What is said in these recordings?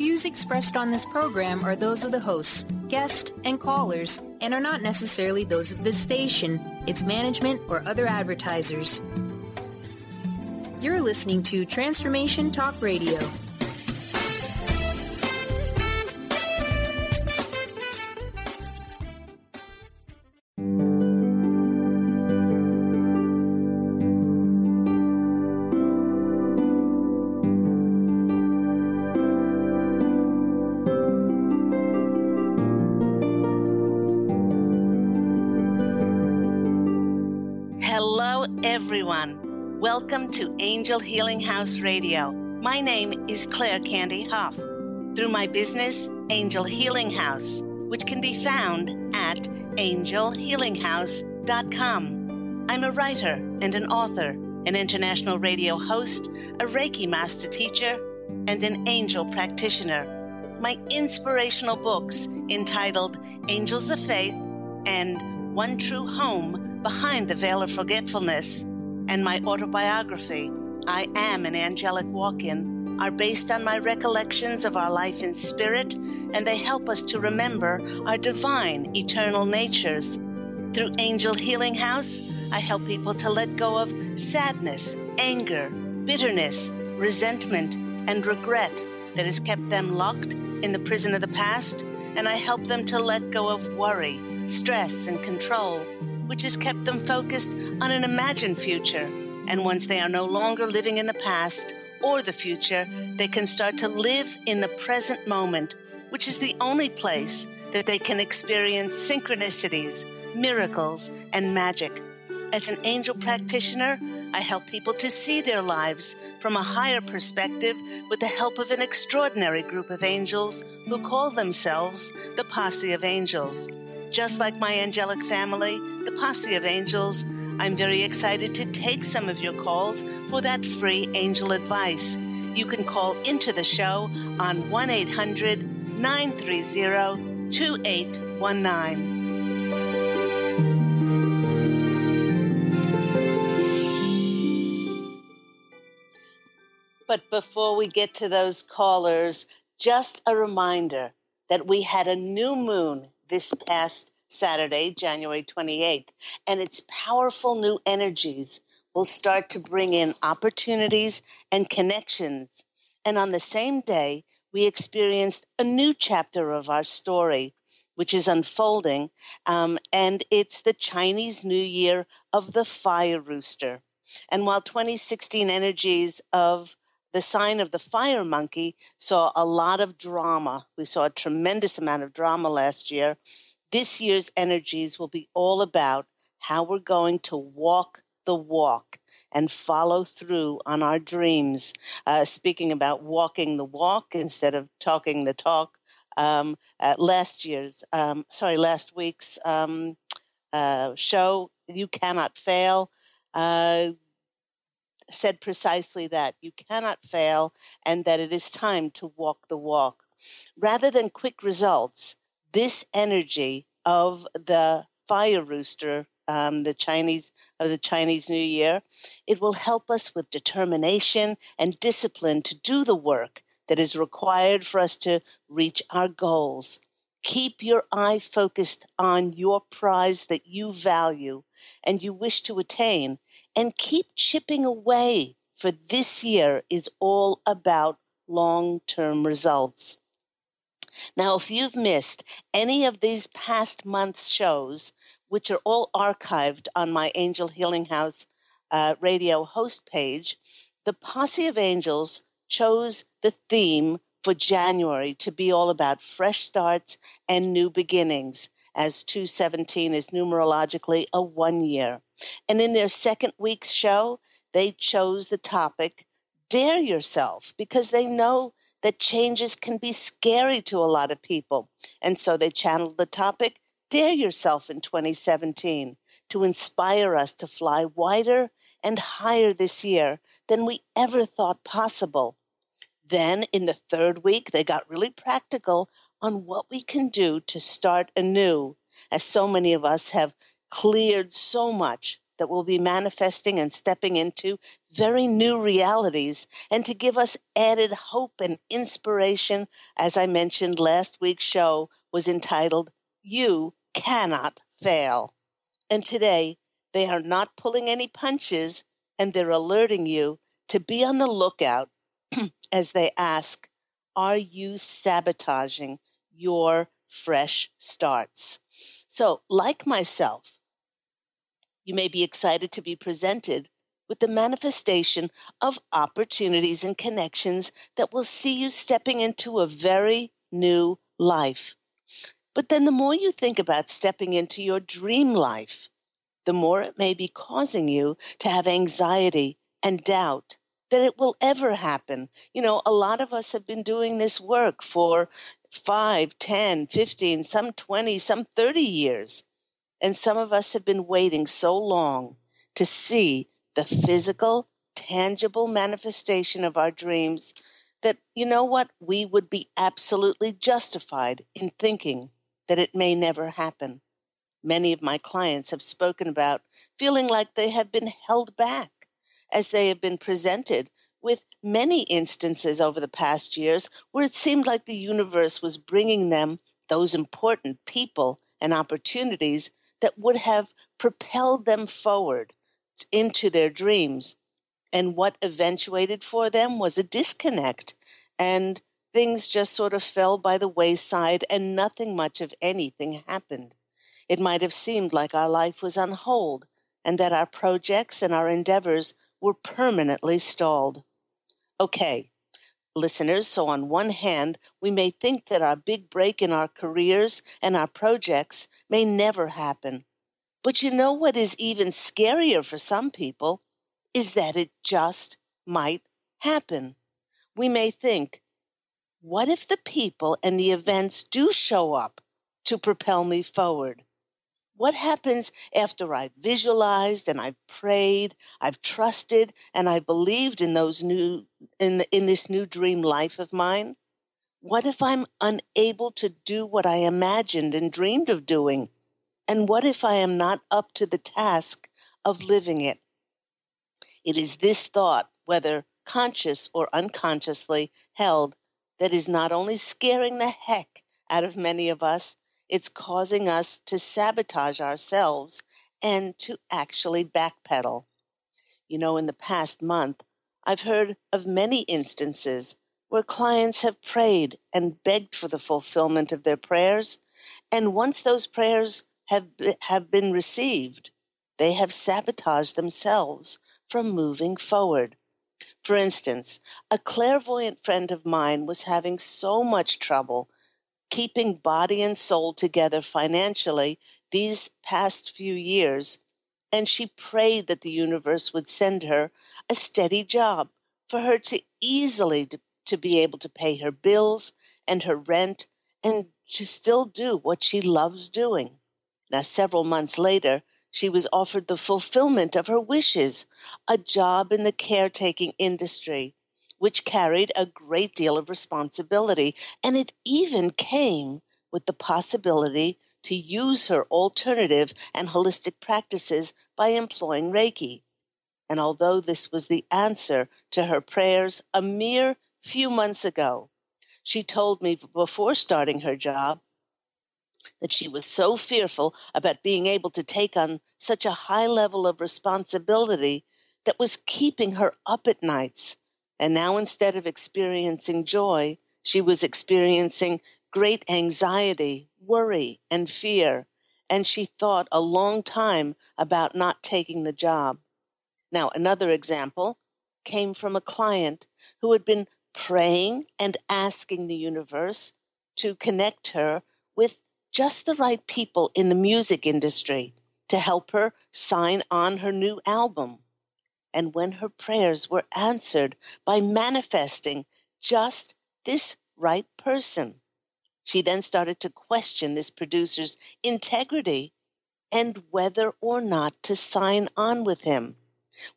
views expressed on this program are those of the hosts, guests, and callers, and are not necessarily those of this station, its management, or other advertisers. You're listening to Transformation Talk Radio. Everyone, welcome to Angel Healing House Radio. My name is Candy Hough. Through my business, Angel Healing House, which can be found at angelhealinghouse.com. I'm a writer and an author, an international radio host, a Reiki master teacher, and an angel practitioner. My inspirational books entitled Angels of Faith and One True Home Behind the Veil of Forgetfulness, and my autobiography, I Am an Angelic Walk-In, are based on my recollections of our life in spirit, and they help us to remember our divine, eternal natures. Through Angel Healing House, I help people to let go of sadness, anger, bitterness, resentment, and regret that has kept them locked in the prison of the past, and I help them to let go of worry, stress, and control, which has kept them focused on an imagined future. And once they are no longer living in the past or the future, they can start to live in the present moment, which is the only place that they can experience synchronicities, miracles, and magic. As an angel practitioner, I help people to see their lives from a higher perspective with the help of an extraordinary group of angels who call themselves the Posse of Angels. Just like my angelic family, the Posse of Angels, I'm very excited to take some of your calls for that free angel advice. You can call into the show on 1-800-930-2819. But before we get to those callers, just a reminder that we had a new moon this past Saturday, January 28th, and its powerful new energies will start to bring in opportunities and connections. And on the same day, we experienced a new chapter of our story, which is unfolding, and it's the Chinese New Year of the Fire Rooster. And while 2016 energies of the sign of the fire monkey saw a lot of drama, we saw a tremendous amount of drama last year, this year's energies will be all about how we're going to walk the walk and follow through on our dreams. Speaking about walking the walk instead of talking the talk, last week's show, You Cannot Fail, said precisely that. You cannot fail, and that it is time to walk the walk. Rather than quick results, this energy of the fire rooster, the Chinese New Year, it will help us with determination and discipline to do the work that is required for us to reach our goals. Keep your eye focused on your prize that you value and you wish to attain, and keep chipping away, for this year is all about long-term results. Now, if you've missed any of these past month's shows, which are all archived on my Angel Healing House radio host page, the Posse of Angels chose the theme for January to be all about fresh starts and new beginnings, as 217 is numerologically a 1 year. And in their second week's show, they chose the topic, Dare Yourself, because they know that changes can be scary to a lot of people. And so they channeled the topic, Dare Yourself in 2017, to inspire us to fly wider and higher this year than we ever thought possible. Then in the third week, they got really practical on what we can do to start anew, as so many of us have cleared so much that we'll be manifesting and stepping into very new realities and to give us added hope and inspiration. As I mentioned, last week's show was entitled, You Cannot Fail. And today, they are not pulling any punches, and they're alerting you to be on the lookout as they ask, are you sabotaging your fresh starts? So, like myself, you may be excited to be presented with the manifestation of opportunities and connections that will see you stepping into a very new life. But then the more you think about stepping into your dream life, the more it may be causing you to have anxiety and doubt that it will ever happen. You know, a lot of us have been doing this work for 5, 10, 15, some 20, some 30 years. And some of us have been waiting so long to see the physical, tangible manifestation of our dreams that, you know what, we would be absolutely justified in thinking that it may never happen. Many of my clients have spoken about feeling like they have been held back as they have been presented with many instances over the past years where it seemed like the universe was bringing them those important people and opportunities that would have propelled them forward into their dreams. And what eventuated for them was a disconnect, and things just sort of fell by the wayside and nothing much of anything happened. It might have seemed like our life was on hold and that our projects and our endeavors were permanently stalled. Okay, listeners, so on one hand, we may think that our big break in our careers and our projects may never happen. But you know what is even scarier for some people is that it just might happen. We may think, what if the people and the events do show up to propel me forward? What happens after I've visualized and I've prayed, I've trusted, and I believed in in this new dream life of mine? What if I'm unable to do what I imagined and dreamed of doing? And what if I am not up to the task of living it? It is this thought, whether conscious or unconsciously held, that is not only scaring the heck out of many of us, it's causing us to sabotage ourselves and to actually backpedal. You know, in the past month, I've heard of many instances where clients have prayed and begged for the fulfillment of their prayers, and once those prayers have been received, they have sabotaged themselves from moving forward. For instance, a clairvoyant friend of mine was having so much trouble keeping body and soul together financially these past few years, and she prayed that the universe would send her a steady job for her to easily to be able to pay her bills and her rent and to still do what she loves doing. Now, several months later, she was offered the fulfillment of her wishes, a job in the caretaking industry, which carried a great deal of responsibility, and it even came with the possibility to use her alternative and holistic practices by employing Reiki. And although this was the answer to her prayers a mere few months ago, she told me before starting her job that she was so fearful about being able to take on such a high level of responsibility that was keeping her up at nights. And now instead of experiencing joy, she was experiencing great anxiety, worry, and fear. And she thought a long time about not taking the job. Now, another example came from a client who had been praying and asking the universe to connect her with just the right people in the music industry to help her sign on her new album. And when her prayers were answered by manifesting just this right person, she then started to question this producer's integrity and whether or not to sign on with him,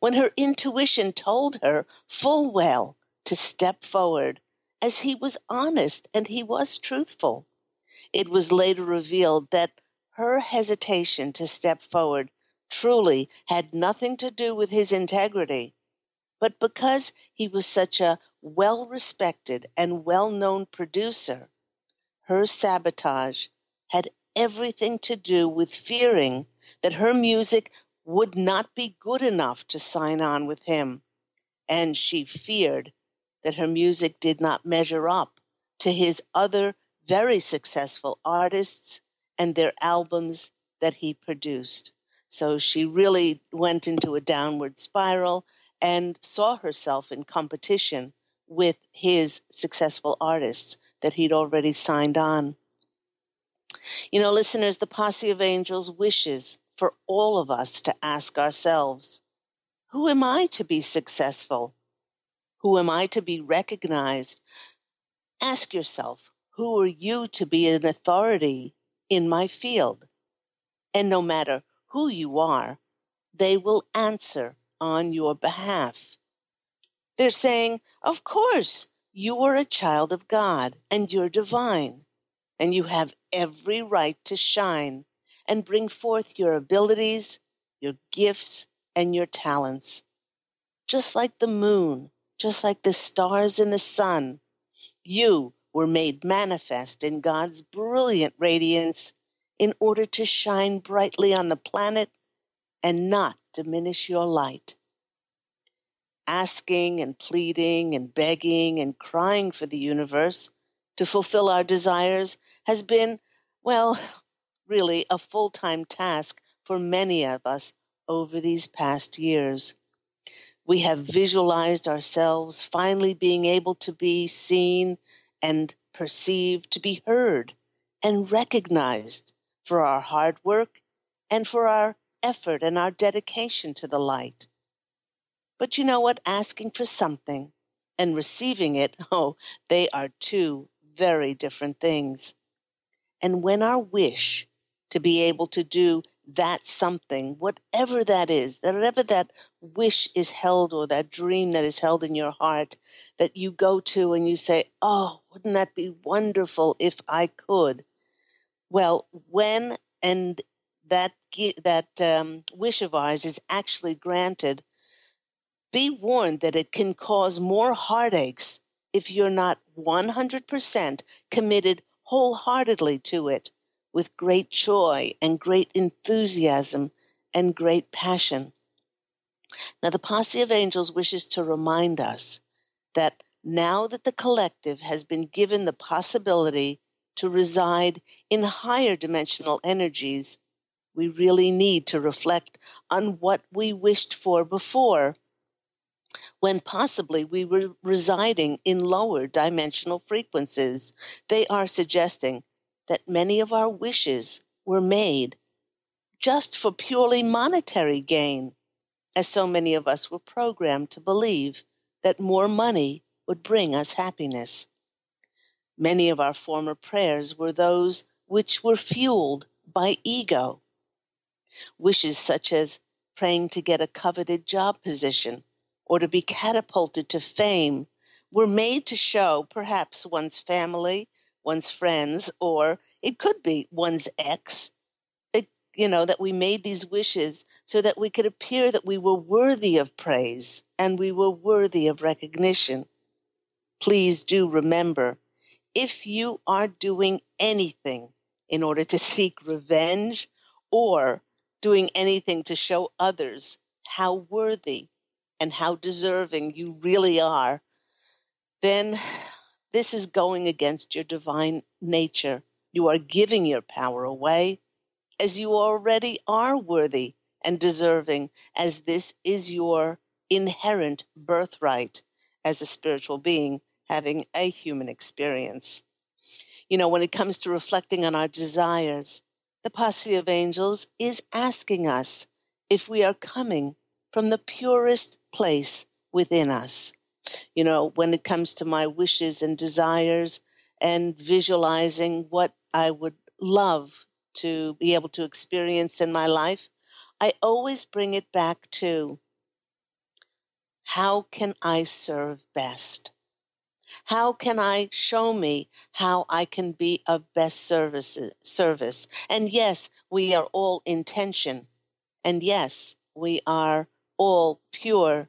when her intuition told her full well to step forward, as he was honest and he was truthful. It was later revealed that her hesitation to step forward truly had nothing to do with his integrity, But because he was such a well-respected and well-known producer, her sabotage had everything to do with fearing that her music would not be good enough to sign on with him, and she feared that her music did not measure up to his other very successful artists and their albums that he produced. So she really went into a downward spiral and saw herself in competition with his successful artists that he'd already signed on. Listeners, the Posse of Angels wishes for all of us to ask ourselves, who am I to be successful? Who am I to be recognized? Ask yourself, who are you to be an authority in my field? And no matter who you are, they will answer on your behalf. They're saying, of course, you are a child of God and you're divine, and you have every right to shine and bring forth your abilities, your gifts, and your talents. Just like the moon, just like the stars and the sun, you were made manifest in God's brilliant radiance in order to shine brightly on the planet and not diminish your light. Asking and pleading and begging and crying for the universe to fulfill our desires has been, well, really a full-time task for many of us over these past years. We have visualized ourselves finally being able to be seen and perceived, to be heard and recognized for our hard work and for our effort and our dedication to the light. But you know what? Asking for something and receiving it, they are two very different things. And when our wish to be able to do that something, whatever that is, whatever that wish is held or that dream that is held in your heart that you go to and you say, oh, wouldn't that be wonderful if I could? Well, when and that wish of ours is actually granted, be warned that it can cause more heartaches if you're not 100% committed wholeheartedly to it with great joy and great enthusiasm and great passion. Now, the Posse of Angels wishes to remind us that now that the collective has been given the possibility to reside in higher dimensional energies, we really need to reflect on what we wished for before, when possibly we were residing in lower dimensional frequencies. They are suggesting that many of our wishes were made just for purely monetary gain, as so many of us were programmed to believe that more money would bring us happiness. Many of our former prayers were those which were fueled by ego. Wishes such as praying to get a coveted job position or to be catapulted to fame were made to show perhaps one's family, one's friends, or it could be one's ex, that we made these wishes so that we could appear that we were worthy of praise and we were worthy of recognition. Please do remember, if you are doing anything in order to seek revenge or doing anything to show others how worthy and how deserving you really are, then this is going against your divine nature. You are giving your power away, as you already are worthy and deserving, as this is your inherent birthright as a spiritual being having a human experience. When it comes to reflecting on our desires, the Posse of Angels is asking us if we are coming from the purest place within us. When it comes to my wishes and desires and visualizing what I would love to be able to experience in my life, I always bring it back to, how can I serve best? How can I show me how I can be of best service? And yes, we are all intention. And yes, we are all pure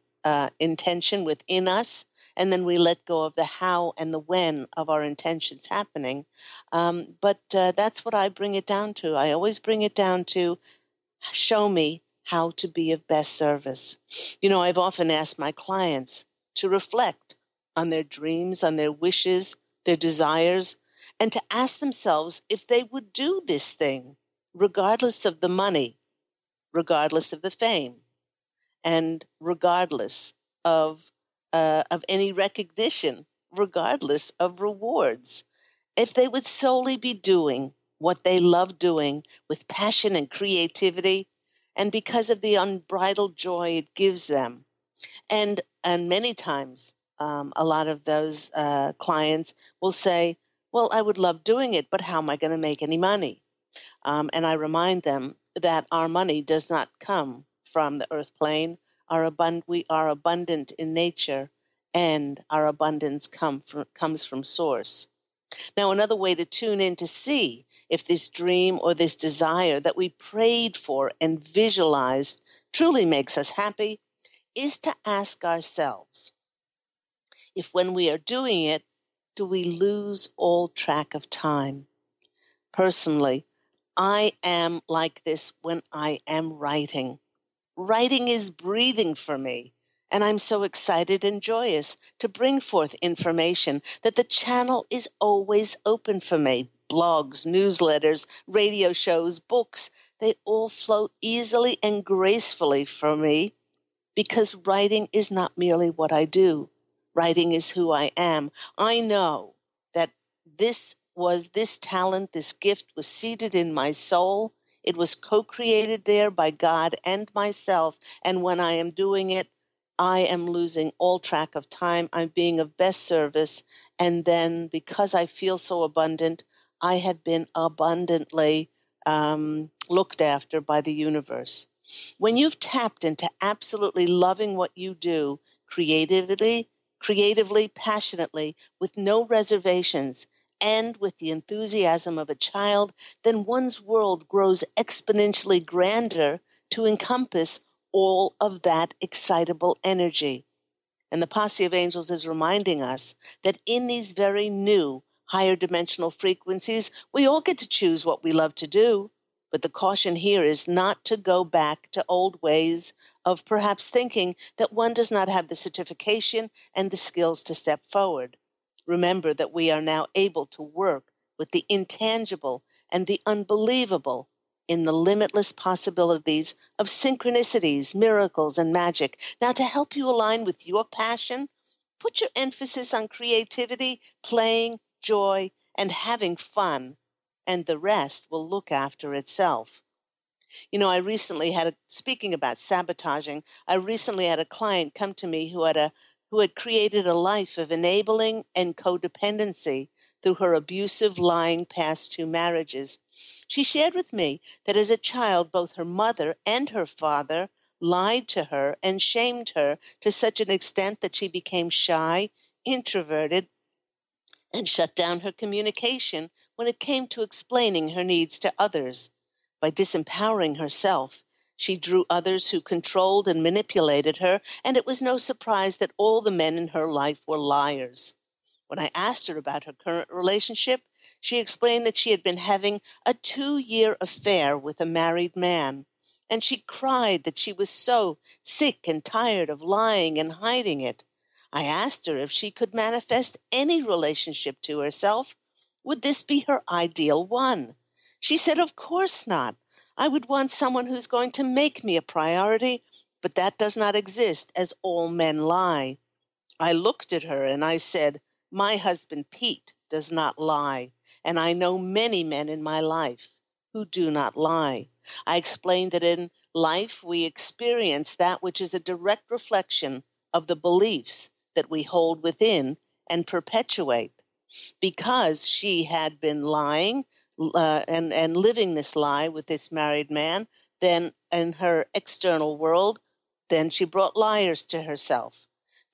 intention within us, and then we let go of the how and the when of our intentions happening. But that's what I bring it down to. I always bring it down to show me how to be of best service. I've often asked my clients to reflect on their dreams, on their wishes, their desires, and to ask themselves if they would do this thing, regardless of the money, regardless of the fame, and regardless of any recognition, regardless of rewards. If they would solely be doing what they love doing with passion and creativity, and because of the unbridled joy it gives them. And many times, a lot of those clients will say, well, I would love doing it, but how am I going to make any money? And I remind them that our money does not come from the earth plane. We are abundant in nature, and our abundance comes from source. Now, another way to tune in to see if this dream or this desire that we prayed for and visualized truly makes us happy is to ask ourselves if when we are doing it, do we lose all track of time? Personally, I am like this when I am writing. Writing is breathing for me, and I'm so excited and joyous to bring forth information that the channel is always open for me. Blogs, newsletters, radio shows, books, they all flow easily and gracefully for me because writing is not merely what I do. Writing is who I am. I know that this talent, this gift was seated in my soul. It was co-created there by God and myself. And when I am doing it, I am losing all track of time. I'm being of best service. And then because I feel so abundant, I have been abundantly looked after by the universe. When you've tapped into absolutely loving what you do creatively, passionately, with no reservations, and with the enthusiasm of a child, then one's world grows exponentially grander to encompass all of that excitable energy. And the Posse of Angels is reminding us that in these very new, higher dimensional frequencies, we all get to choose what we love to do. But the caution here is not to go back to old ways of perhaps thinking that one does not have the certification and the skills to step forward. Remember that we are now able to work with the intangible and the unbelievable in the limitless possibilities of synchronicities, miracles, and magic. Now, to help you align with your passion, put your emphasis on creativity, playing, joy, and having fun, and the rest will look after itself. Speaking about sabotaging, I recently had a client come to me who had created a life of enabling and codependency through her abusive, lying past 2 marriages. She shared with me that as a child, both her mother and her father lied to her and shamed her to such an extent that she became shy, introverted, and shut down her communication when it came to explaining her needs to others. By disempowering herself, she drew others who controlled and manipulated her, and it was no surprise that all the men in her life were liars. When I asked her about her current relationship, she explained that she had been having a 2-year affair with a married man, and she cried that she was so sick and tired of lying and hiding it. I asked her if she could manifest any relationship to herself. Would this be her ideal one? She said, of course not. I would want someone who's going to make me a priority, but that does not exist as all men lie. I looked at her and I said, my husband Pete does not lie, and I know many men in my life who do not lie. I explained that in life we experience that which is a direct reflection of the beliefs that we hold within and perpetuate. Because she had been lying and living this lie with this married man, then in her external world, then she brought liars to herself.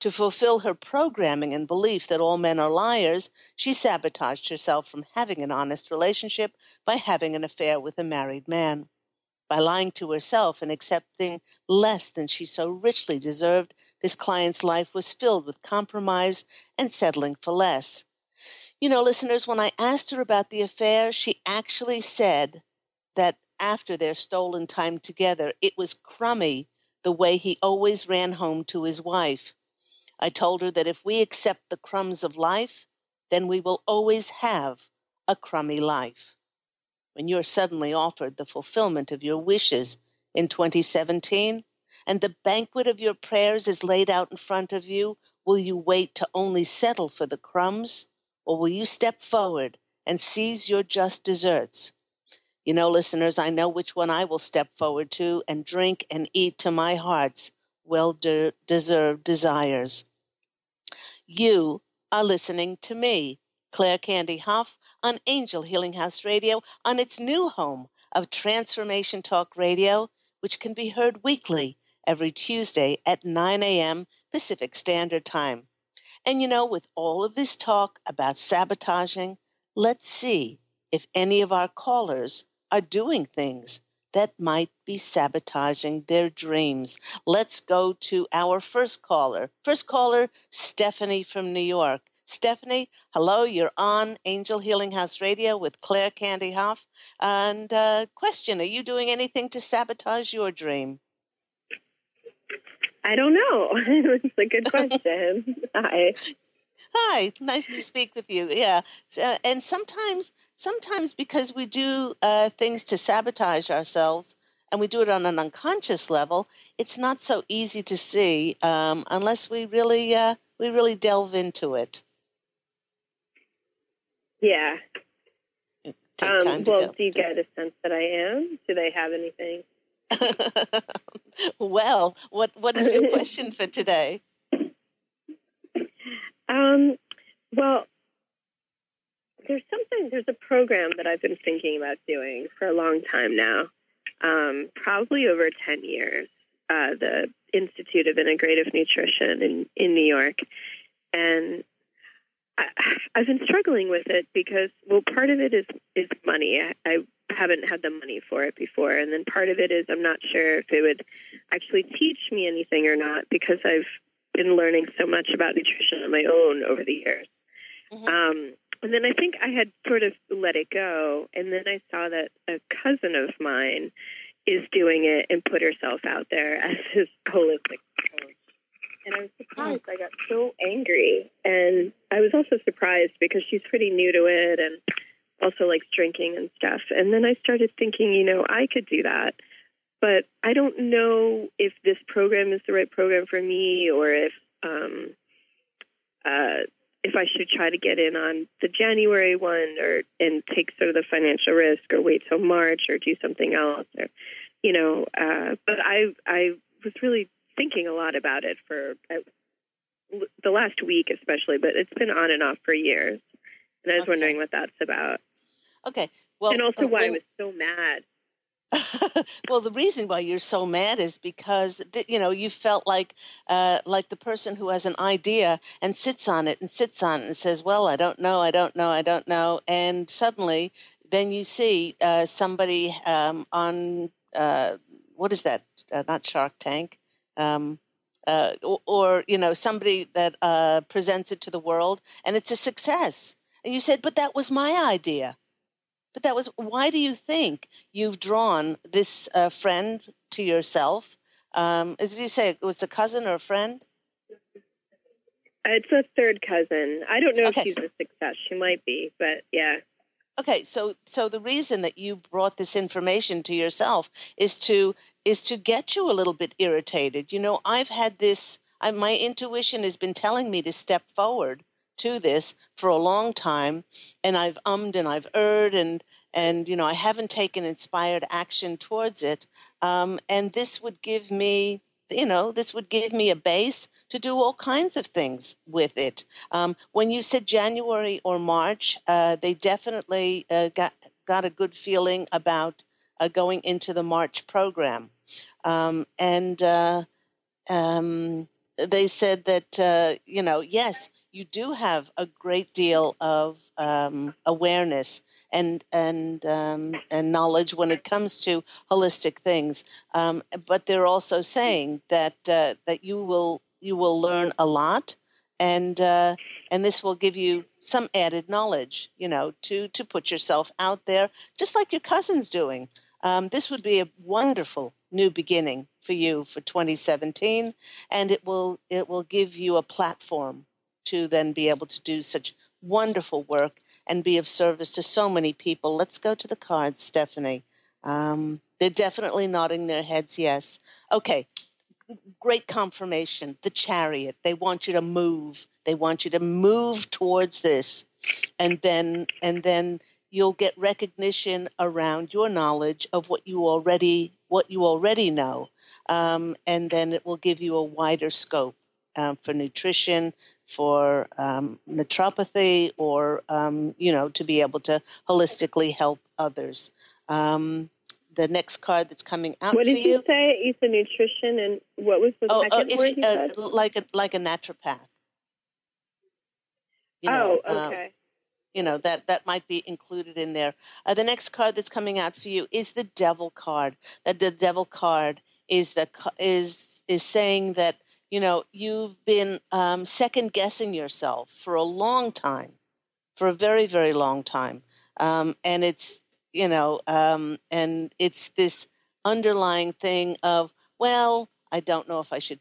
To fulfill her programming and belief that all men are liars, she sabotaged herself from having an honest relationship by having an affair with a married man. By lying to herself and accepting less than she so richly deserved, This client's life was filled with compromise and settling for less. Listeners, when I asked her about the affair, she actually said that after their stolen time together, it was crummy the way he always ran home to his wife. I told her that if we accept the crumbs of life, then we will always have a crummy life. When you're suddenly offered the fulfillment of your wishes in 2017, and the banquet of your prayers is laid out in front of you, will you wait to only settle for the crumbs, or will you step forward and seize your just desserts? Listeners, I know which one I will step forward to and drink and eat to my heart's well-deserved desires. You are listening to me, Claire Candy Hough, on Angel Healing House Radio, on its new home of Transformation Talk Radio, which can be heard weekly every Tuesday at 9 a.m. Pacific Standard Time. And with all of this talk about sabotaging, let's see if any of our callers are doing things that might be sabotaging their dreams. Let's go to our first caller. First caller, Stephanie from New York. Stephanie, hello, you're on Angel Healing House Radio with Claire Candy Hough. And question, are you doing anything to sabotage your dream? I don't know. It's a good question. Hi. Hi, nice to speak with you. Yeah, and sometimes because we do things to sabotage ourselves, and we do it on an unconscious level, it's not so easy to see unless we really delve into it. Yeah. Take time to do you get a sense that I am? Do they have anything? Well, what is your question for today? Well, there's a program that I've been thinking about doing for a long time now, probably over 10 years, the Institute of Integrative Nutrition in New York. And I've been struggling with it because, well, part of it is money. I haven't had the money for it before. And then part of it is I'm not sure if it would actually teach me anything or not, because I've been learning so much about nutrition on my own over the years. Mm-hmm. And then I think I had sort of let it go. And then I saw that a cousin of mine is doing it and put herself out there as his holistic coach. And I was surprised. I got so angry. And I was also surprised because she's pretty new to it and also likes drinking and stuff. And then I started thinking, I could do that. But I don't know if this program is the right program for me, or if I should try to get in on the January one, and take sort of the financial risk, or wait till March, or do something else, or But I was really thinking a lot about it for the last week, especially. But it's been on and off for years, and I was wondering what that's about. Okay. Well, and also why I was so mad. Well, the reason why you're so mad is because, you felt like the person who has an idea and sits on it and says, well, I don't know. And suddenly then you see somebody on, what is that? Not Shark Tank. Or somebody that presents it to the world, and it's a success. And you said, but that was my idea. But why do you think you've drawn this friend to yourself? As you say, it was a cousin or a friend? It's a third cousin. I don't know if she's a success. She might be, but yeah. Okay, so the reason that you brought this information to yourself is to get you a little bit irritated. I've had this. My intuition has been telling me to step forward to this for a long time, and I've ummed and I've erred, and I haven't taken inspired action towards it. And this would give me, a base to do all kinds of things with it. When you said January or March, they definitely got a good feeling about going into the March program. And they said that, yes, you do have a great deal of awareness and knowledge when it comes to holistic things, but they're also saying that you will will learn a lot, and this will give you some added knowledge, to put yourself out there, just like your cousin's doing. This would be a wonderful new beginning for you for 2017, and it will give you a platform to then be able to do such wonderful work and be of service to so many people. Let's go to the cards, Stephanie. They're definitely nodding their heads yes. Okay, great confirmation. The Chariot. They want you to move. They want you to move towards this, and then you'll get recognition around your knowledge of what you already know, and then it will give you a wider scope for nutrition, for naturopathy, or to be able to holistically help others. The next card that's coming out what for you. What did you say? You said nutrition, and what was the second word you said? Like a naturopath. Okay. That might be included in there. The next card that's coming out for you is the Devil card. That the Devil card is saying that you've been second guessing yourself for a long time, for a very, very long time, and it's and it's this underlying thing of, well, I don't know if I should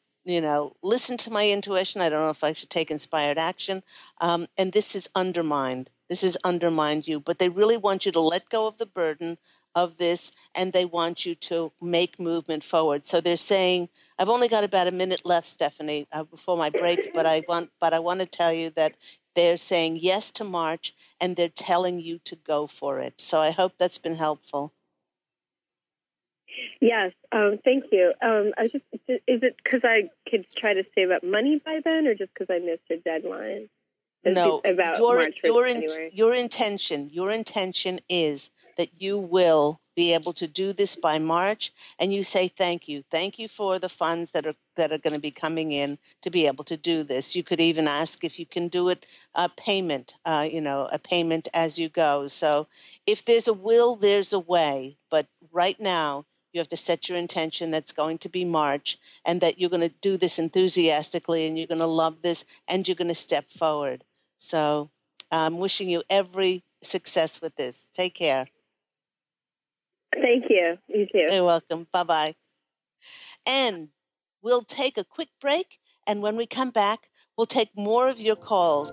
listen to my intuition. I don't know if I should take inspired action. And this is undermined. This has undermined you. But they really want you to let go of the burden of this, and they want you to make movement forward. So they're saying, I've only got about a minute left, Stephanie, before my break, but I want to tell you that they're saying yes to March, and they're telling you to go for it. So I hope that's been helpful. Yes, thank you. Is it because I could try to save up money by then, or just because I missed a deadline? No, about your intention is that you will be able to do this by March, and you say thank you for the funds that are going to be coming in to be able to do this. You could even ask if you can do it a payment as you go. So if there's a will, there's a way. But right now, you have to set your intention that's going to be March, and that you're going to do this enthusiastically, and you're going to love this, and you're going to step forward. So I'm wishing you every success with this. Take care. Thank you. You too. You're welcome. Bye-bye. And we'll take a quick break, and when we come back, we'll take more of your calls.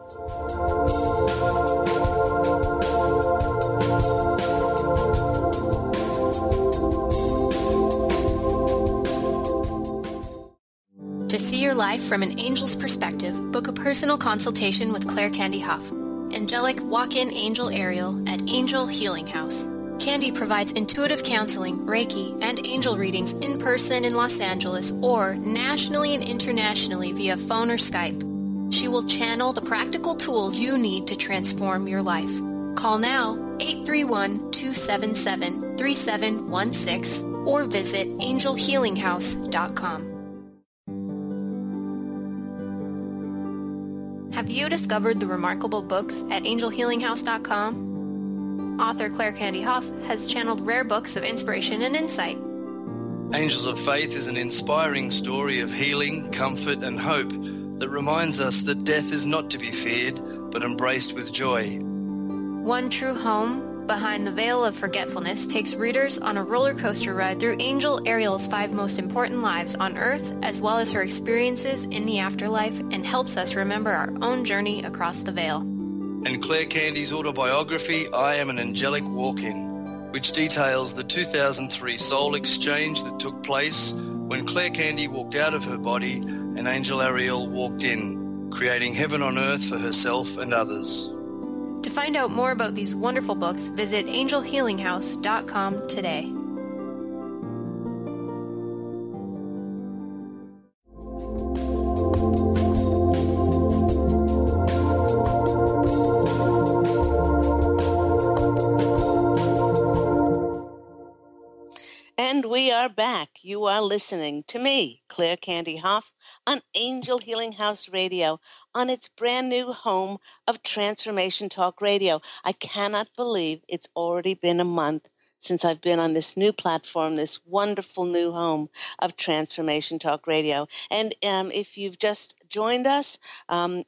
To see your life from an angel's perspective, book a personal consultation with Claire Candy Hough, angelic walk-in angel Ariel at Angel Healing House. Candy provides intuitive counseling, Reiki, and angel readings in person in Los Angeles or nationally and internationally via phone or Skype. She will channel the practical tools you need to transform your life. Call now 831-277-3716 or visit angelhealinghouse.com. Have you discovered the remarkable books at angelhealinghouse.com? Author Claire Candy Hough has channeled rare books of inspiration and insight. Angels of Faith is an inspiring story of healing, comfort, and hope that reminds us that death is not to be feared, but embraced with joy. One True Home, Behind the Veil of Forgetfulness, takes readers on a roller coaster ride through Angel Ariel's 5 most important lives on Earth, as well as her experiences in the afterlife, and helps us remember our own journey across the veil. And Claire Candy's autobiography, I Am an Angelic Walk-In, which details the 2003 soul exchange that took place when Claire Candy walked out of her body and Angel Ariel walked in, creating heaven on earth for herself and others. To find out more about these wonderful books, visit angelhealinghouse.com today. And we are back. You are listening to me, Claire Candy Hough, on Angel Healing House Radio, on its brand new home of Transformation Talk Radio. I cannot believe it's already been a month since I've been on this new platform, this wonderful new home of Transformation Talk Radio. And if you've just joined us, Angel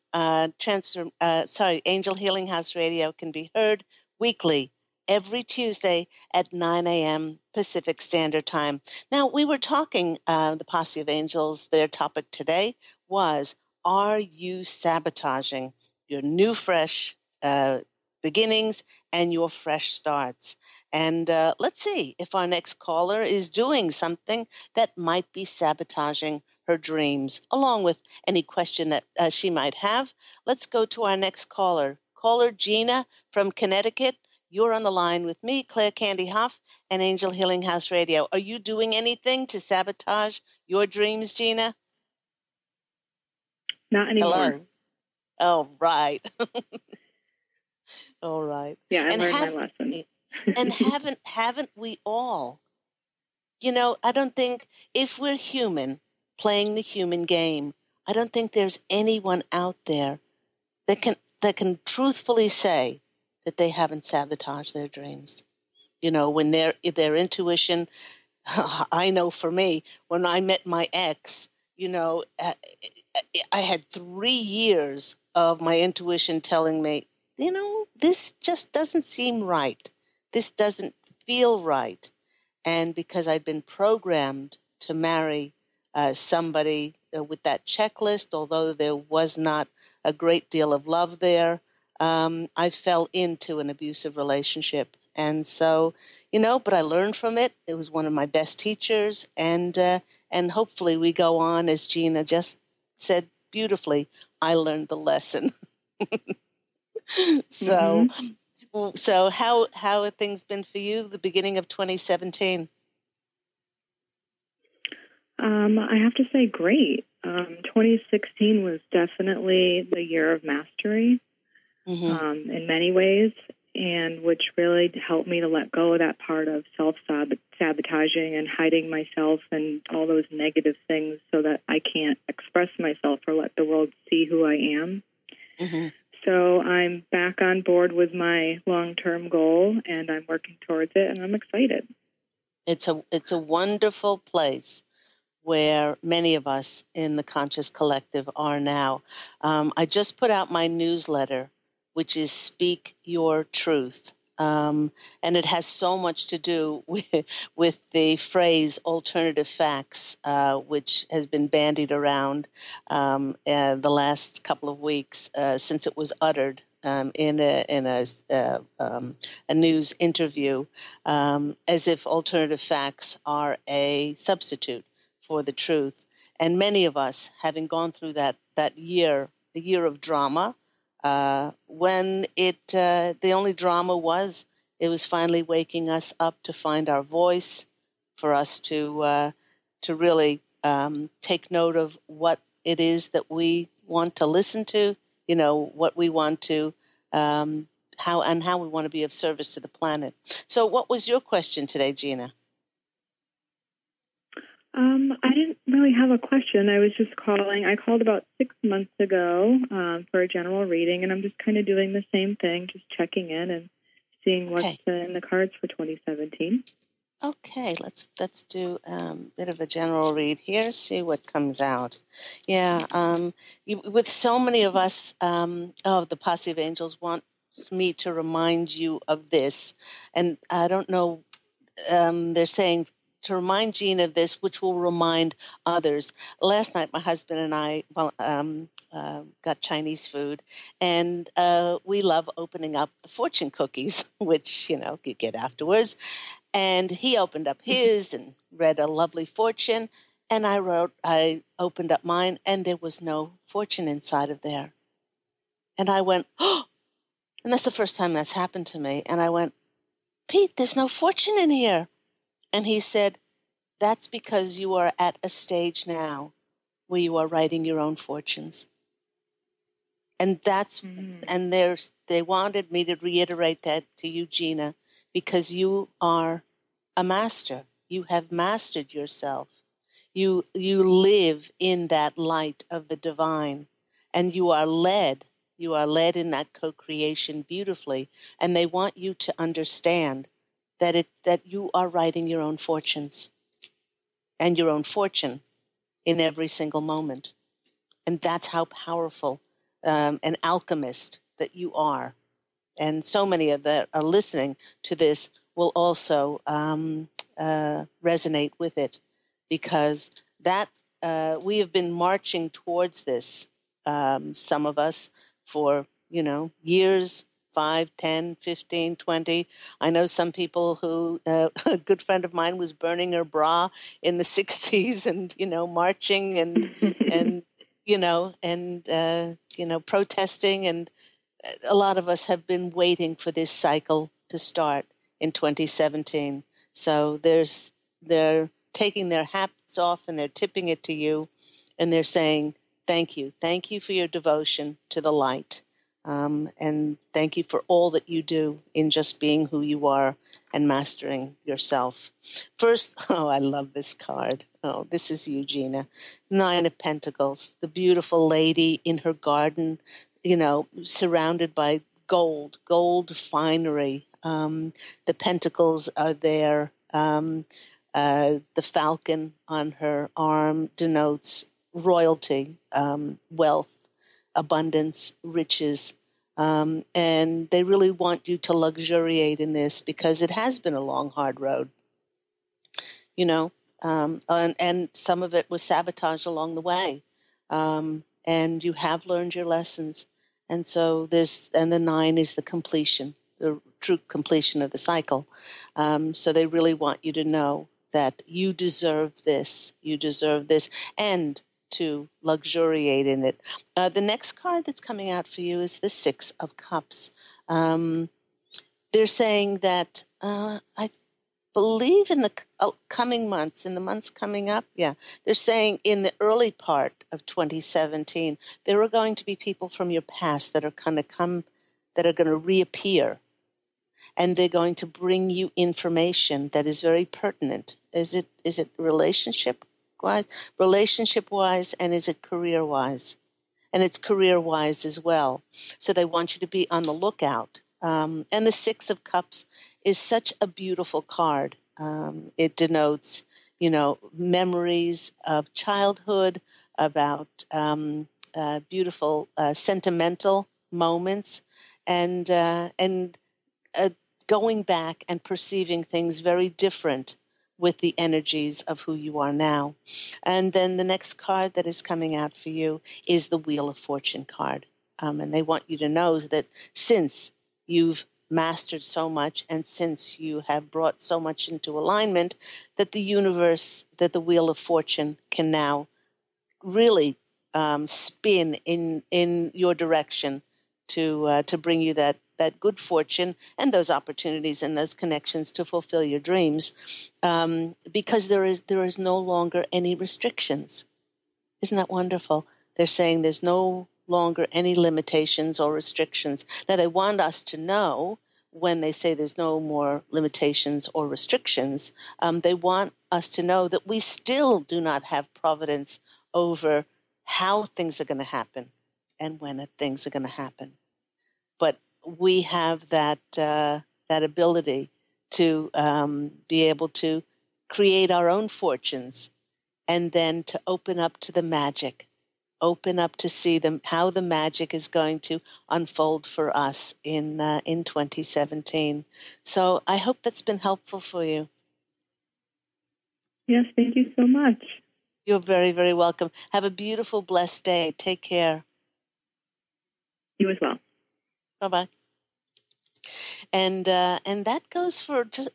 Healing House Radio can be heard weekly, every Tuesday at 9 a.m. Pacific Standard Time. Now, we were talking, the Posse of Angels, their topic today was, are you sabotaging your new, fresh beginnings and your fresh starts? And let's see if our next caller is doing something that might be sabotaging her dreams, along with any question that she might have. Let's go to our next caller. Caller Gina from Connecticut. You're on the line with me, Claire Candy Hough, and Angel Healing House Radio. Are you doing anything to sabotage your dreams, Gina? Not anymore. Hello. Oh, right. All right. Yeah, I learned my lesson. And haven't we all? You know, I don't think, if we're human, playing the human game, I don't think there's anyone out there that can truthfully say that they haven't sabotaged their dreams. You know, when their intuition, I know for me, when I met my ex, you know, I had 3 years of my intuition telling me, you know, this just doesn't seem right. This doesn't feel right. And because I'd been programmed to marry somebody with that checklist, although there was not a great deal of love there, I fell into an abusive relationship. And so, you know, but I learned from it. It was one of my best teachers. And hopefully we go on, as Gina just said beautifully, I learned the lesson. So, So how have things been for you, the beginning of 2017? I have to say great. 2016 was definitely the year of mastery in many ways, and which really helped me to let go of that part of self-sabotaging and hiding myself and all those negative things so that I can't express myself or let the world see who I am. So I'm back on board with my long-term goal, and I'm working towards it, and I'm excited. It's a wonderful place where many of us in the Conscious Collective are now. I just put out my newsletter, which is Speak Your Truth. And it has so much to do with the phrase alternative facts, which has been bandied around the last couple of weeks since it was uttered in a news interview, as if alternative facts are a substitute for the truth. And many of us, having gone through that year, the year of drama, when the only drama was, it was finally waking us up to find our voice, for us to really take note of what it is that we want to listen to, you know, what we want to, how we want to be of service to the planet. So what was your question today, Gina? I didn't really have a question. I was just calling. I called about 6 months ago for a general reading, and I'm just kind of doing the same thing, just checking in and seeing what's in the cards for 2017. Okay, let's do a bit of a general read here, see what comes out. Yeah, with so many of us, the Posse of Angels wants me to remind you of this, and I don't know, they're saying to remind Gina of this, which will remind others. Last night, my husband and I got Chinese food, and we love opening up the fortune cookies, which, you know, you get afterwards. And he opened up his and read a lovely fortune, and I opened up mine, and there was no fortune inside of there. And I went, oh, and that's the first time that's happened to me. And I went, Pete, there's no fortune in here. And he said, that's because you are at a stage now where you are writing your own fortunes. And that's, and they wanted me to reiterate that to you, Gina, because you are a master. You have mastered yourself. You live in that light of the divine, and you are led in that co-creation beautifully. And they want you to understand that you are writing your own fortunes and your own fortune in every single moment. And that's how powerful an alchemist that you are. And so many of that are listening to this will also resonate with it, because that we have been marching towards this, some of us, for, years, 5, 10, 15, 20. I know some people who, a good friend of mine was burning her bra in the 60s and, marching and protesting. And a lot of us have been waiting for this cycle to start in 2017. So they're taking their hats off and they're tipping it to you, and they're saying, thank you for your devotion to the light. And thank you for all that you do in just being who you are and mastering yourself. First, I love this card. Oh, this is Eugenia. 9 of Pentacles, the beautiful lady in her garden, surrounded by gold finery. The pentacles are there. The falcon on her arm denotes royalty, wealth, abundance, riches. And they really want you to luxuriate in this, because it has been a long, hard road, and some of it was sabotage along the way. And you have learned your lessons. And so the 9 is the completion, the true completion of the cycle. So they really want you to know that you deserve this, and to luxuriate in it. The next card that's coming out for you is the 6 of Cups. They're saying that, I believe in the coming months, in the months coming up, they're saying in the early part of 2017, there are going to be people from your past that are going to come, that are going to reappear, and they're going to bring you information that is very pertinent. Is it relationship-wise, and is it career-wise? And it's career-wise as well. So they want you to be on the lookout. And the 6 of Cups is such a beautiful card. It denotes, memories of childhood, about beautiful sentimental moments, and going back and perceiving things very different with the energies of who you are now. And then the next card that is coming out for you is the Wheel of Fortune card. And they want you to know that since you've mastered so much, and since you have brought so much into alignment, that the universe, that the Wheel of Fortune can now really spin in your direction to bring you that good fortune and those opportunities and those connections to fulfill your dreams, because there is no longer any restrictions. Isn't that wonderful? They're saying there's no longer any limitations or restrictions. Now, they want us to know, when they say there's no more limitations or restrictions, they want us to know that we still do not have providence over how things are going to happen and when things are going to happen. But we have that ability to be able to create our own fortunes, and then to open up to the magic, open up to see how the magic is going to unfold for us in 2017. So I hope that's been helpful for you. Yes, thank you so much. You're very, very welcome. Have a beautiful, blessed day. Take care. You as well. Bye-bye. And that goes for just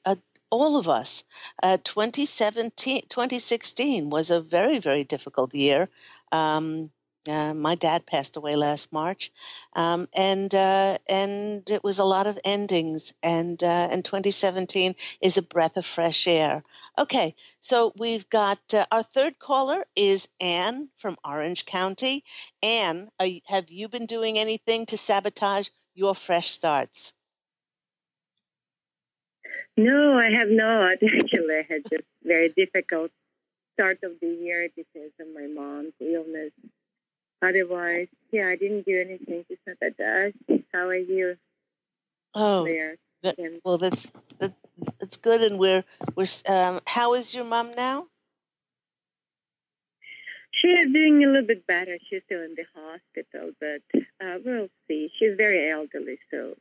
all of us. 2016 was a very, very difficult year. My dad passed away last March, and it was a lot of endings. And 2017 is a breath of fresh air. Okay, so we've got our third caller is Anne from Orange County. Anne, have you been doing anything to sabotage your fresh starts? No, I have not. Actually, I had just very difficult start of the year because of my mom's illness. Otherwise, I didn't do anything to sabotage. How are you? Oh, there? well, it's good. And we're how is your mom now? She is doing a little bit better. She's still in the hospital, but we'll see. She's very elderly, so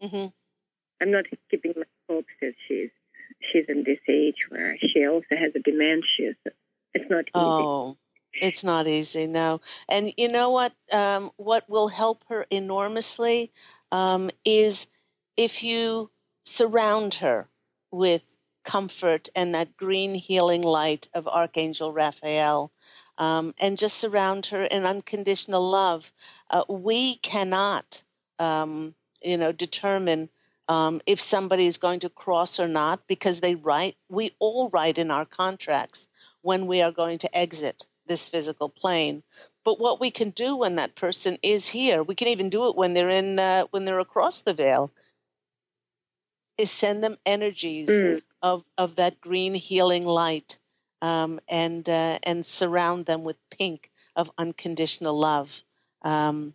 I'm not keeping my hopes that she's in this age where she also has a dementia. So it's not easy. Oh, it's not easy, no. And you know what? What will help her enormously is if you surround her with comfort and that green healing light of Archangel Raphael, and just surround her in unconditional love. We cannot, determine if somebody is going to cross or not, because we all write in our contracts when we are going to exit this physical plane. But what we can do when that person is here, we can even do it when they're across the veil, is send them energies of that green healing light, and surround them with pink of unconditional love. And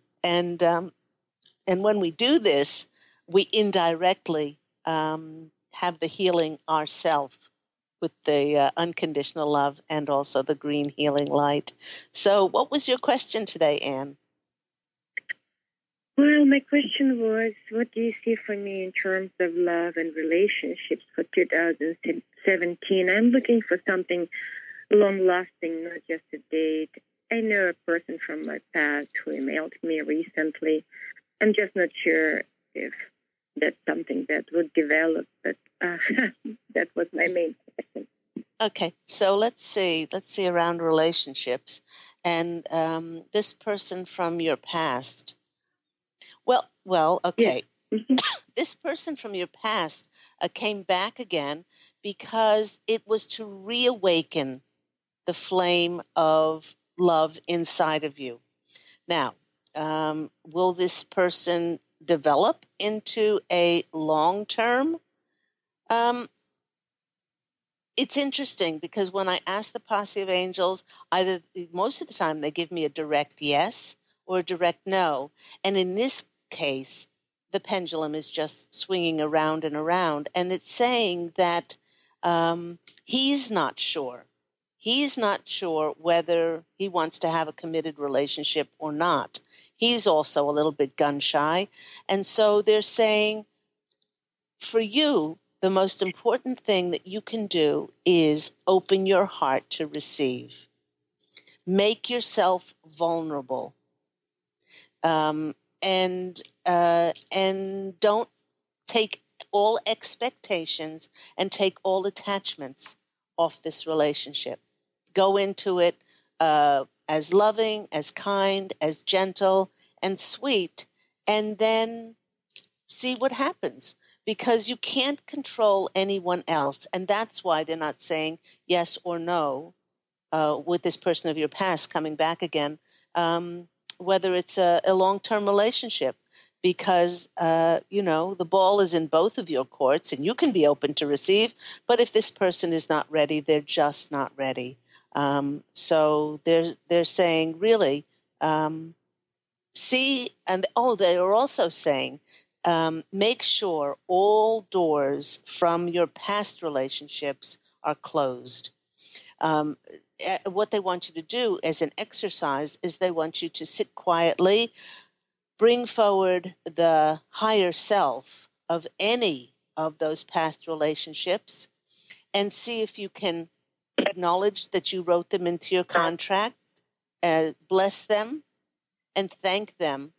when we do this, we indirectly have the healing ourselves with the unconditional love and also the green healing light. So what was your question today, Anne? Well, my question was, what do you see for me in terms of love and relationships for 2017? I'm looking for something long-lasting, not just a date. I know a person from my past who emailed me recently. I'm just not sure if that's something that would develop, but that was my main question. Okay, so let's see around relationships. And this person from your past. Well, okay. Yes. This person from your past came back again because it was to reawaken the flame of love inside of you. Now, will this person develop into a long-term? It's interesting because when I ask the Posse of Angels, most of the time they give me a direct yes or a direct no. And in this case, the pendulum is just swinging around and around. And it's saying that he's not sure. He's not sure whether he wants to have a committed relationship or not. He's also a little bit gun shy. And so they're saying, for you, the most important thing that you can do is open your heart to receive. Make yourself vulnerable. And don't take all expectations and take all attachments off this relationship. Go into it as loving, as kind, as gentle, and sweet, and then see what happens. Because you can't control anyone else, and that's why they're not saying yes or no with this person of your past coming back again, whether it's a long-term relationship, because, the ball is in both of your courts, and you can be open to receive, but if this person is not ready, they're just not ready. So they're saying, really, see, and they are also saying, make sure all doors from your past relationships are closed. What they want you to do as an exercise is they want you to sit quietly, bring forward the higher self of any of those past relationships, and see if you can acknowledge that you wrote them into your contract, bless them, and thank them.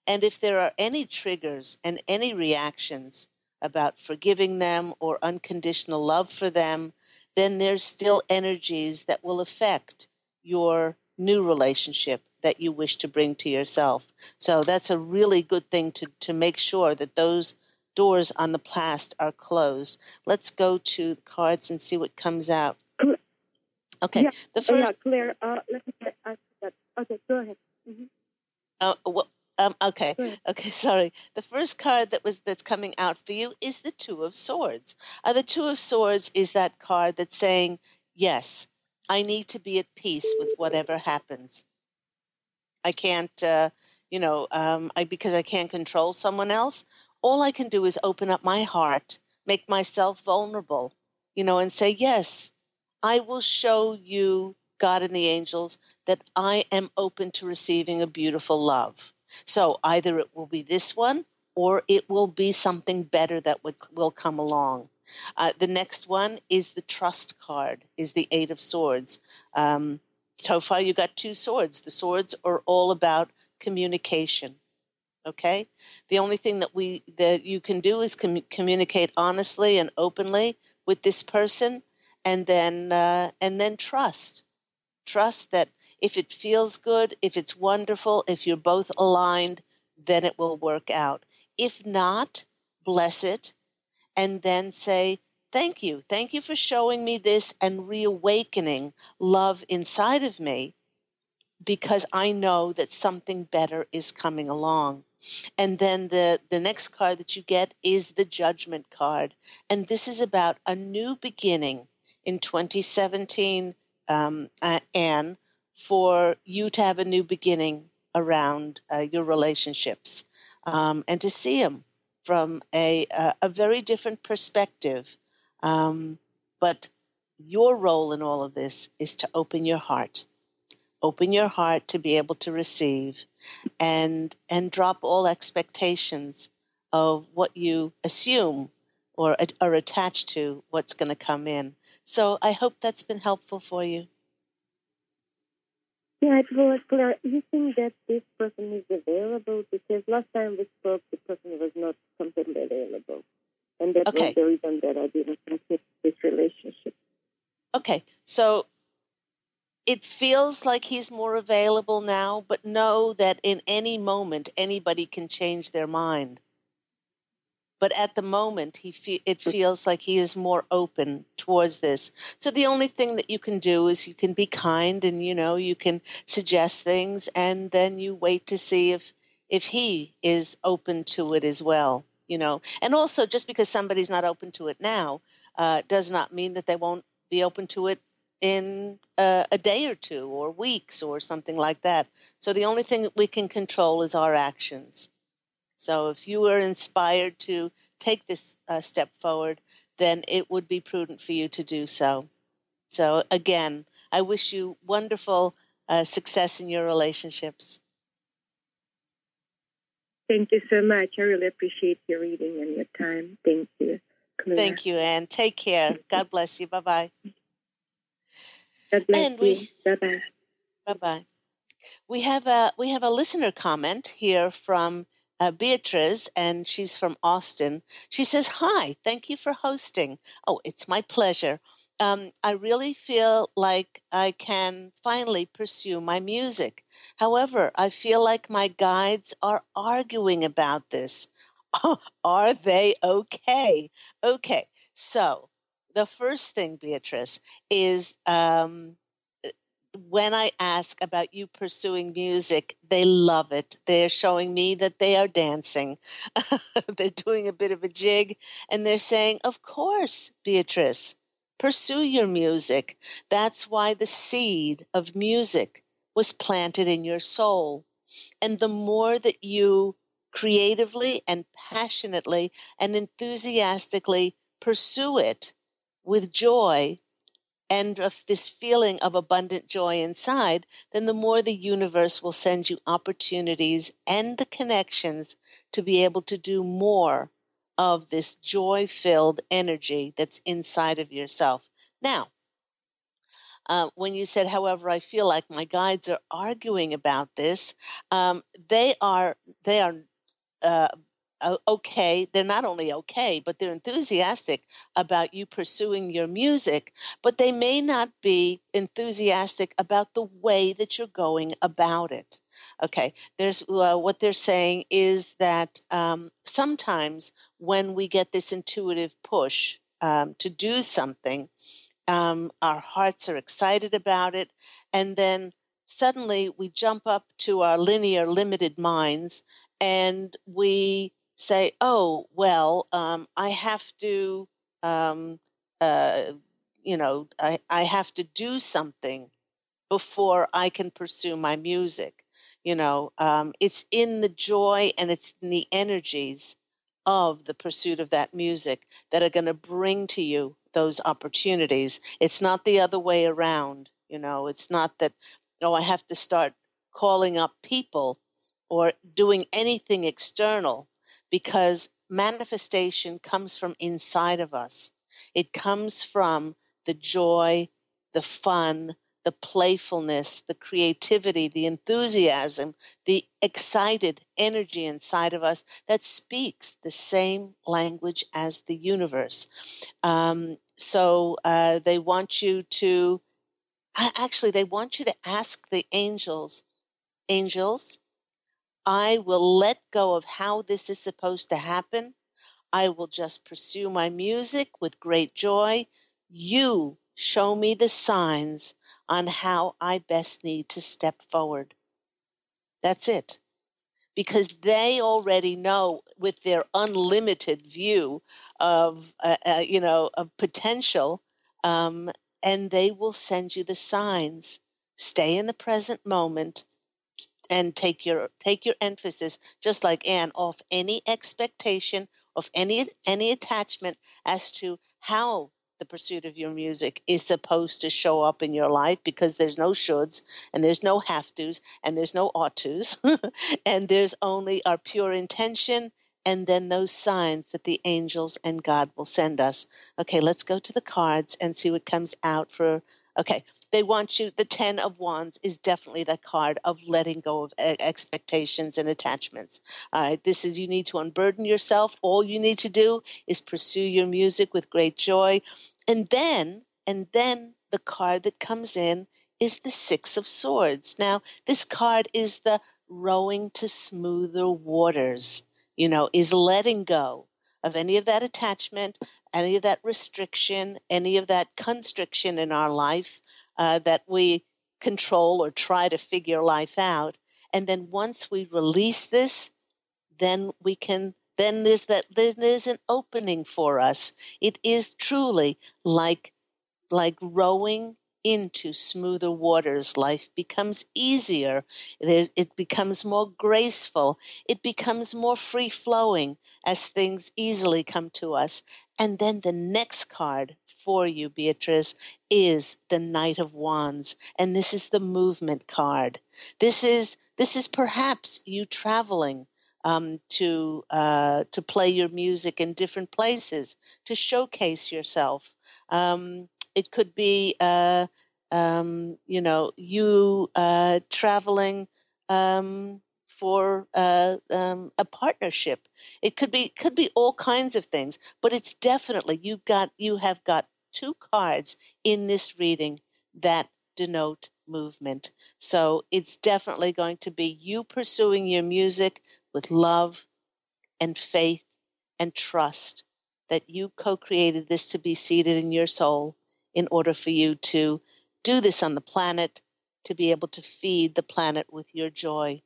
And if there are any triggers and any reactions about forgiving them or unconditional love for them, then there's still energies that will affect your new relationship that you wish to bring to yourself. So that's a really good thing to make sure that those doors on the past are closed. Let's go to the cards and see what comes out. Okay. Yeah, the first. Claire, let me ask that. Okay, go ahead. Okay, sorry. The first card that's coming out for you is the Two of Swords. The Two of Swords is that card that's saying, yes, I need to be at peace with whatever happens. I can't, because I can't control someone else. All I can do is open up my heart, make myself vulnerable, and say, yes, I will show you, God and the angels, that I am open to receiving a beautiful love. So either it will be this one or it will be something better that will come along. The next one is the trust card, is the Eight of Swords. So far, you got two swords. The swords are all about communication. Okay? The only thing that you can do is communicate honestly and openly with this person, and then trust. Trust that if it feels good, if it's wonderful, if you're both aligned, then it will work out. If not, bless it, and then say, thank you. Thank you for showing me this and reawakening love inside of me, because I know that something better is coming along. And then the next card that you get is the Judgment card. And this is about a new beginning in 2017, Anne, for you to have a new beginning around your relationships, and to see them from a very different perspective. But your role in all of this is to open your heart. Open your heart to be able to receive, and drop all expectations of what you assume or are attached to what's going to come in. So I hope that's been helpful for you. Yeah, it was clear. You think that this person is available? Because last time we spoke, the person was not completely available. And that was the reason that I didn't continue this relationship. Okay, so it feels like he's more available now, but know that in any moment, anybody can change their mind. But at the moment, it feels like he is more open towards this. So the only thing that you can do is you can be kind, and, you can suggest things, and then you wait to see if he is open to it as well, And also, just because somebody's not open to it now does not mean that they won't be open to it in a day or two or weeks or something like that. So the only thing that we can control is our actions. So if you were inspired to take this step forward, then it would be prudent for you to do so. So again, I wish you wonderful success in your relationships. Thank you so much. I really appreciate your reading and your time. Thank you, Claire. Thank you, Anne. Take care. God bless you. Bye-bye. God bless you. Bye-bye. Bye-bye. We have a listener comment here from Beatrice, and she's from Austin. She says, "Hi, thank you for hosting." Oh, it's my pleasure. I really feel like I can finally pursue my music. However, I feel like my guides are arguing about this. Are they okay? Okay, so the first thing, Beatrice, is when I ask about you pursuing music, they love it. They're showing me that they are dancing. They're doing a bit of a jig, and they're saying, of course, Beatrice, pursue your music. That's why the seed of music was planted in your soul. And the more that you creatively and passionately and enthusiastically pursue it with joy, and of this feeling of abundant joy inside, then the more the universe will send you opportunities and the connections to be able to do more of this joy-filled energy that's inside of yourself. Now, when you said, however, I feel like my guides are arguing about this, they are okay. They're not only okay, but they're enthusiastic about you pursuing your music, but they may not be enthusiastic about the way that you're going about it. Okay, there's what they're saying is that sometimes when we get this intuitive push to do something, our hearts are excited about it, and then suddenly we jump up to our linear, limited minds, and we say, oh, well, I have to, I have to do something before I can pursue my music. It's in the joy and it's in the energies of the pursuit of that music that are going to bring to you those opportunities. It's not the other way around. It's not that, I have to start calling up people or doing anything external, because manifestation comes from inside of us. It comes from the joy, the fun, the playfulness, the creativity, the enthusiasm, the excited energy inside of us that speaks the same language as the universe. So they want you to, they want you to ask the angels, I will let go of how this is supposed to happen. I will just pursue my music with great joy. You show me the signs on how I best need to step forward. That's it. Because they already know, with their unlimited view of, of potential, and they will send you the signs. Stay in the present moment and take your emphasis, just like Anne, off any expectation, of any attachment as to how the pursuit of your music is supposed to show up in your life, because there's no shoulds and there's no have tos and there's no ought tos and there's only our pure intention and then those signs that the angels and God will send us. Okay, let's go to the cards and see what comes out for. Okay, they want you, the 10 of Wands is definitely that card of letting go of expectations and attachments. This is, you need to unburden yourself. All you need to do is pursue your music with great joy. And then the card that comes in is the 6 of Swords. Now, this card is the rowing to smoother waters, is letting go of any of that attachment, any of that restriction, any of that constriction in our life that we control or try to figure life out. And then once we release this, then there's an opening for us. It is truly like rowing into smoother waters. Life becomes easier. It becomes more graceful. It becomes more free-flowing as things easily come to us. And then the next card for you, Beatrice, is the Knight of Wands. And this is the movement card. This is perhaps you traveling to play your music in different places, to showcase yourself. It could be, you traveling for a partnership. It could be all kinds of things, but it's definitely you have got 2 cards in this reading that denote movement. So it's definitely going to be you pursuing your music with love and faith and trust that you co-created this to be seated in your soul in order for you to do this on the planet, to be able to feed the planet with your joy.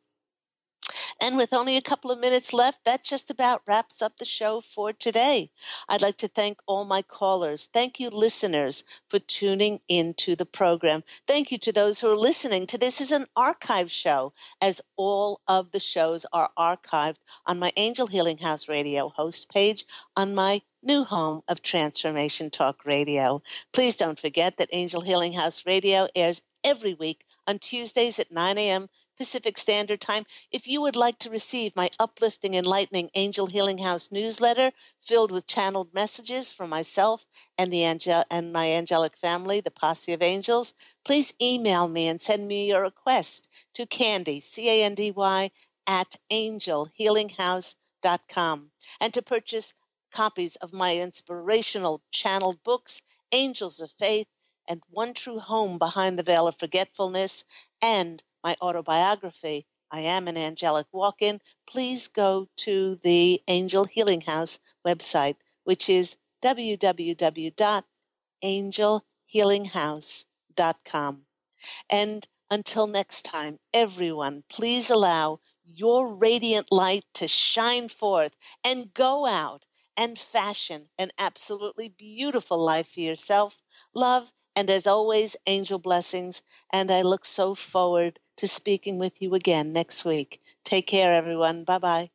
And with only a couple of minutes left, that just about wraps up the show for today. I'd like to thank all my callers. Thank you, listeners, for tuning into the program. Thank you to those who are listening to this as an archive show, as all of the shows are archived on my Angel Healing House radio host page on my new home of Transformation Talk Radio. Please don't forget that Angel Healing House Radio airs every week on Tuesdays at 9 a.m. Pacific Standard Time. If you would like to receive my uplifting, enlightening Angel Healing House newsletter filled with channeled messages from myself and my angelic family, the Posse of Angels, please email me and send me your request to Candy, C-A-N-D-Y, at angelhealinghouse.com. And to purchase copies of my inspirational channeled books, Angels of Faith and One True Home Behind the Veil of Forgetfulness, and my autobiography, I Am an Angelic Walk-In, please go to the Angel Healing House website, which is www.angelhealinghouse.com. And until next time, everyone, please allow your radiant light to shine forth and go out and fashion an absolutely beautiful life for yourself. Love, and as always, angel blessings. And I look so forward to speaking with you again next week. Take care, everyone. Bye-bye.